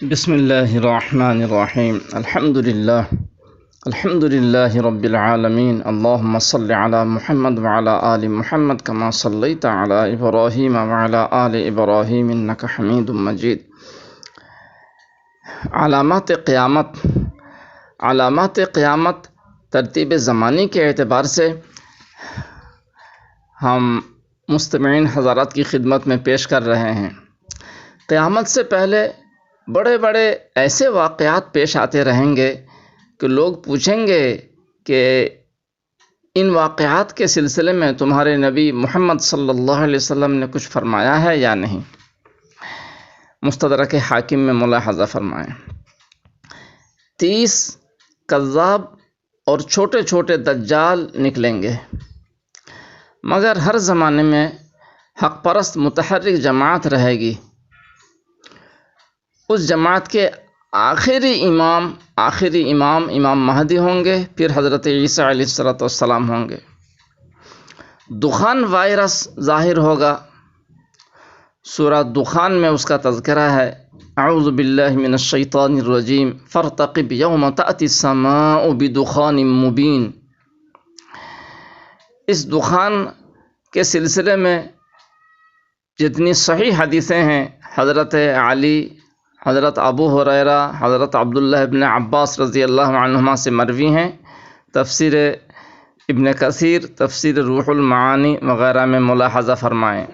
بسم اللہ الرحمن الرحیم الحمد للہ رب العالمین اللہم صل علی محمد وعلی آل محمد کما صلیت علی ابراہیم وعلی آل ابراہیم انک حمید مجید۔ علامات قیامت ترتیب زمانی کے اعتبار سے ہم مستمعین حضرات کی خدمت میں پیش کر رہے ہیں۔ قیامت سے پہلے بڑے بڑے ایسے واقعات پیش آتے رہیں گے کہ لوگ پوچھیں گے کہ ان واقعات کے سلسلے میں تمہارے نبی محمد صلی اللہ علیہ وسلم نے کچھ فرمایا ہے یا نہیں۔ مستدرک حاکم میں ملاحظہ فرمائیں۔ 30 کذاب اور چھوٹے چھوٹے دجال نکلیں گے، مگر ہر زمانے میں حق پرست متحرک جماعت رہے گی۔ اس جماعت کے آخری امام مہدی ہوں گے، پھر حضرت عیسیٰ علیہ السلام ہوں گے۔ دخان وائرس ظاہر ہوگا، سورہ دخان میں اس کا تذکرہ ہے۔ اعوذ باللہ من الشیطان الرجیم فارتقب یوم تأتی السماء بدخان مبین۔ اس دخان کے سلسلے میں جتنی صحیح حدیثیں ہیں، حضرت علی، حضرت ابو ہریرہ، حضرت عبداللہ ابن عباس رضی اللہ عنہما سے مروی ہیں۔ تفسیر ابن کثیر، تفسیر روح المعانی وغیرہ میں ملاحظہ فرمائیں۔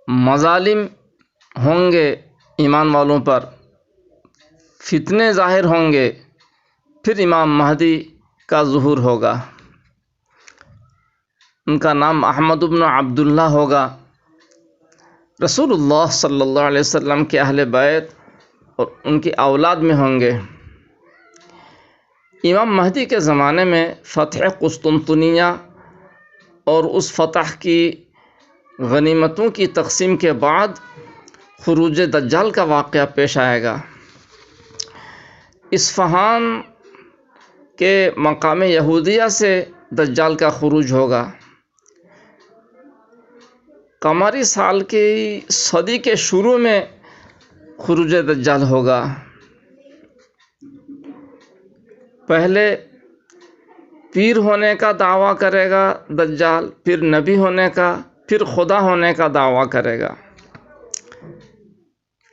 مظالم ہوں گے ایمان والوں پر، فتنے ظاہر ہوں گے، پھر امام مہدی کا ظہور ہوگا۔ ان کا نام احمد بن عبداللہ ہوگا۔ رسول اللہ صلی اللہ علیہ وسلم کے اہل بیت اور ان کی اولاد میں ہوں گے۔ امام مہدی کے زمانے میں فتح قسطنطنیہ اور اس فتح کی غنیمتوں کی تقسیم کے بعد خروج دجال کا واقعہ پیش آئے گا۔ اصفہان کے مقام یہودیہ سے دجال کا خروج ہوگا۔ قمری سال کی صدی کے شروع میں خروج دجال ہوگا۔ پہلے پیر ہونے کا دعویٰ کرے گا دجال، پھر نبی ہونے کا، پھر خدا ہونے کا دعویٰ کرے گا۔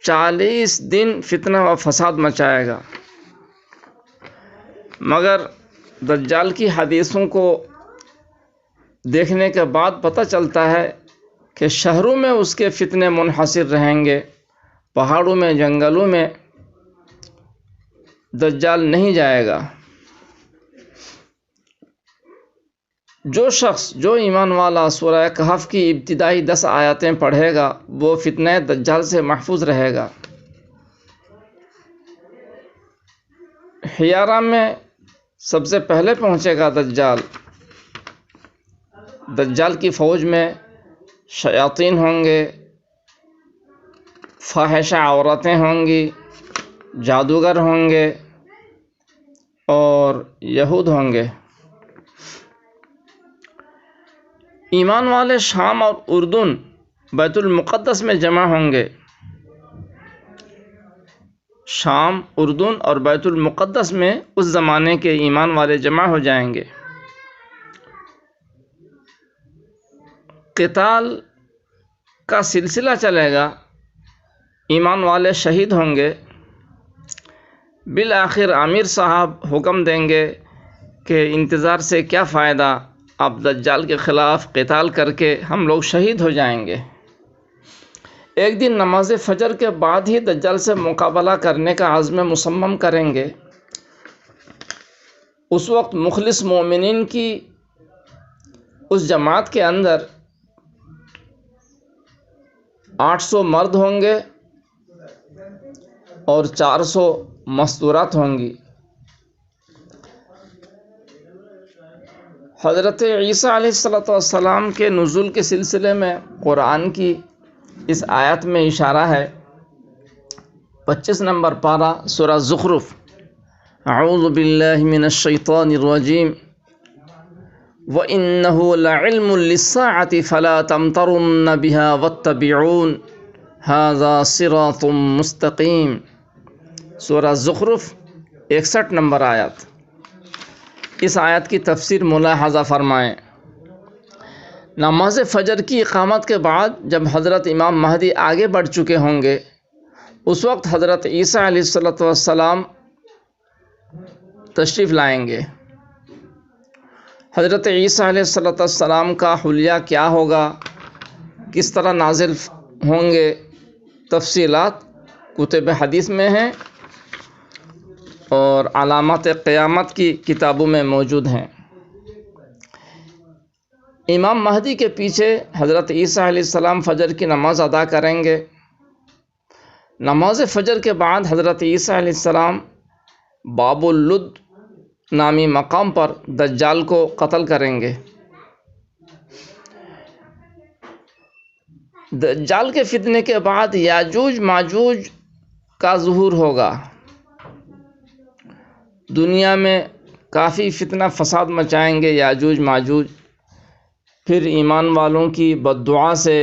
40 دن فتنہ و فساد مچائے گا، مگر دجال کی حدیثوں کو دیکھنے کے بعد پتہ چلتا ہے کہ شہروں میں اس کے فتنے منحصر رہیں گے، پہاڑوں میں، جنگلوں میں دجال نہیں جائے گا۔ جو شخص، جو ایمان والا سورہ کہف کی ابتدائی 10 آیاتیں پڑھے گا، وہ فتنہ دجال سے محفوظ رہے گا۔ حیارہ میں سب سے پہلے پہنچے گا دجال۔ دجال کی فوج میں شیاطین ہوں گے، فاحشہ عورتیں ہوں گی، جادوگر ہوں گے اور یہود ہوں گے۔ ایمان والے شام اور اردن، بیت المقدس میں جمع ہوں گے۔ شام، اردن اور بیت المقدس میں اس زمانے کے ایمان والے جمع ہو جائیں گے۔ قتال کا سلسلہ چلے گا، ایمان والے شہید ہوں گے۔ بالآخر امیر صاحب حکم دیں گے کہ انتظار سے کیا فائدہ، اب دجال کے خلاف قتال کر کے ہم لوگ شہید ہو جائیں گے۔ ایک دن نماز فجر کے بعد ہی دجال سے مقابلہ کرنے کا عزم مصمم کریں گے۔ اس وقت مخلص مومنین کی اس جماعت کے اندر 800 مرد ہوں گے اور 400 مستورات ہوں گی۔ حضرت عیسیٰ علیہ السلام کے نزول کے سلسلے میں قرآن کی اس آیت میں اشارہ ہے۔ 25 نمبر پارہ سورہ زخرف۔ اعوذ باللہ من الشیطان الرجیم وَإِنَّهُ لَعِلْمٌ لِلسَّاعَةِ فَلَا تَمْتَرُنَّ بِهَا وَاتَّبِعُونَ ھذا صراط مستقیم، سورہ زخرف 61 نمبر آیت۔ اس آیت کی تفسیر ملاحظہ فرمائیں۔ نماز فجر کی اقامت کے بعد جب حضرت امام مہدی آگے بڑھ چکے ہوں گے، اس وقت حضرت عیسیٰ علیہ السلام تشریف لائیں گے۔ حضرت عیسیٰ علیہ السلام کا حلیہ کیا ہوگا، کس طرح نازل ہوں گے، تفصیلات کتب حدیث میں ہیں اور علامات قیامت کی کتابوں میں موجود ہیں۔ امام مہدی کے پیچھے حضرت عیسیٰ علیہ السلام فجر کی نماز ادا کریں گے۔ نماز فجر کے بعد حضرت عیسیٰ علیہ السلام باب اللد نامی مقام پر دجال کو قتل کریں گے۔ دجال کے فتنے کے بعد یاجوج ماجوج کا ظہور ہوگا۔ دنیا میں کافی فتنہ فساد مچائیں گے یاجوج ماجوج، پھر ایمان والوں کی بد دعا سے،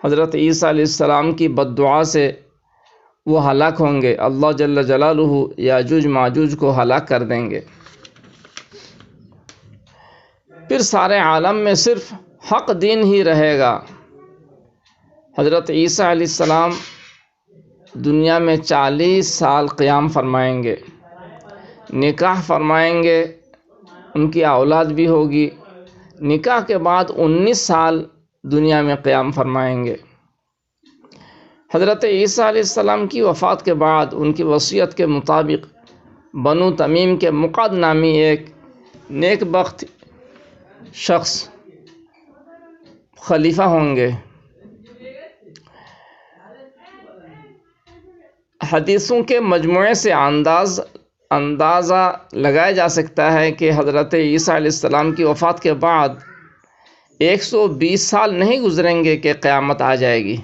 حضرت عیسیٰ علیہ السلام کی بد دعا سے وہ ہلاک ہوں گے۔ اللہ جل جلالہ یاجوج ماجوج کو ہلاک کر دیں گے۔ پھر سارے عالم میں صرف حق دین ہی رہے گا۔ حضرت عیسیٰ علیہ السلام دنیا میں 40 سال قیام فرمائیں گے، نکاح فرمائیں گے، ان کی اولاد بھی ہوگی۔ نکاح کے بعد 19 سال دنیا میں قیام فرمائیں گے۔ حضرت عیسیٰ علیہ السلام کی وفات کے بعد ان کی وصیت کے مطابق بنو تمیم کے مقعد نامی ایک نیک بخت شخص خلیفہ ہوں گے۔ حدیثوں کے مجموعے سے اندازہ لگایا جا سکتا ہے کہ حضرت عیسیٰ علیہ السلام کی وفات کے بعد 120 سال نہیں گزریں گے کہ قیامت آ جائے گی۔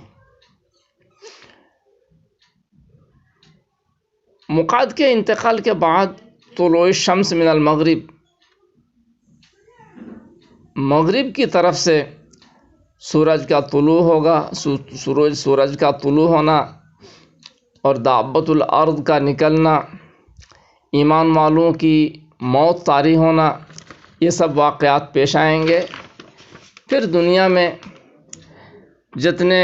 مقعد کے انتقال کے بعد طلوع الشمس من المغرب، مغرب کی طرف سے سورج کا طلوع ہوگا، سورج کا طلوع ہونا اور دابۃ الارض کا نکلنا، ایمان والوں کی موت طاری ہونا، یہ سب واقعات پیش آئیں گے۔ پھر دنیا میں جتنے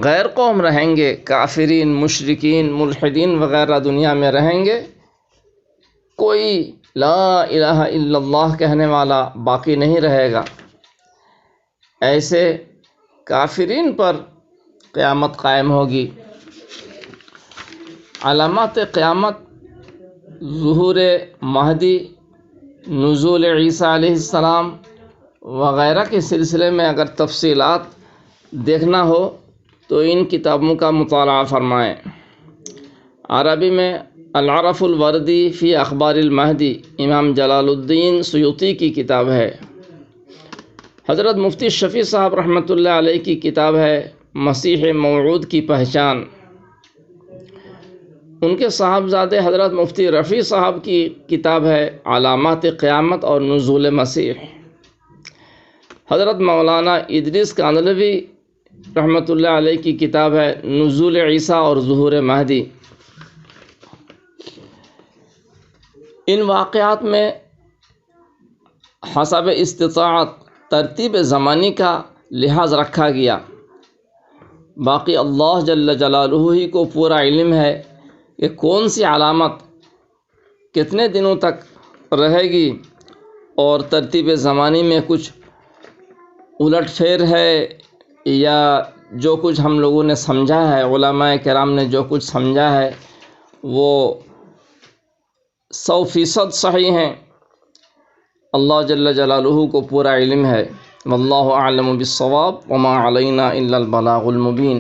غیر قوم رہیں گے، کافرین، مشرکین، ملحدین وغیرہ دنیا میں رہیں گے، کوئی لا الہ الا اللہ کہنے والا باقی نہیں رہے گا۔ ایسے کافرین پر قیامت قائم ہوگی۔ علامات قیامت، ظہور مہدی، نزول عیسیٰ علیہ السلام وغیرہ کے سلسلے میں اگر تفصیلات دیکھنا ہو تو ان کتابوں کا مطالعہ فرمائیں۔ عربی میں العرف الوردی فی اخبار المہدی امام جلال الدین سیوطی کی کتاب ہے۔ حضرت مفتی شفیع صاحب رحمۃ اللہ علیہ کی کتاب ہے مسیح موعود کی پہچان۔ ان کے صاحبزادے حضرت مفتی رفیع صاحب کی کتاب ہے علامات قیامت اور نزول مسیح۔ حضرت مولانا ادریس کاندھلوی رحمۃ اللہ علیہ کی کتاب ہے نزول عیسیٰ اور ظہور مہدی۔ ان واقعات میں حسب استطاعت ترتیب زمانی کا لحاظ رکھا گیا۔ باقی اللہ جل جلالہ ہی کو پورا علم ہے کہ کون سی علامت کتنے دنوں تک رہے گی، اور ترتیب زمانی میں کچھ الٹ پھیر ہے یا جو کچھ ہم لوگوں نے سمجھا ہے، علماء کرام نے جو کچھ سمجھا ہے وہ 100% صحیح ہیں۔ اللہ جل جلالہ کو پورا علم ہے۔ واللہ اعلم بالصواب وما علینا الا البلاغ المبین۔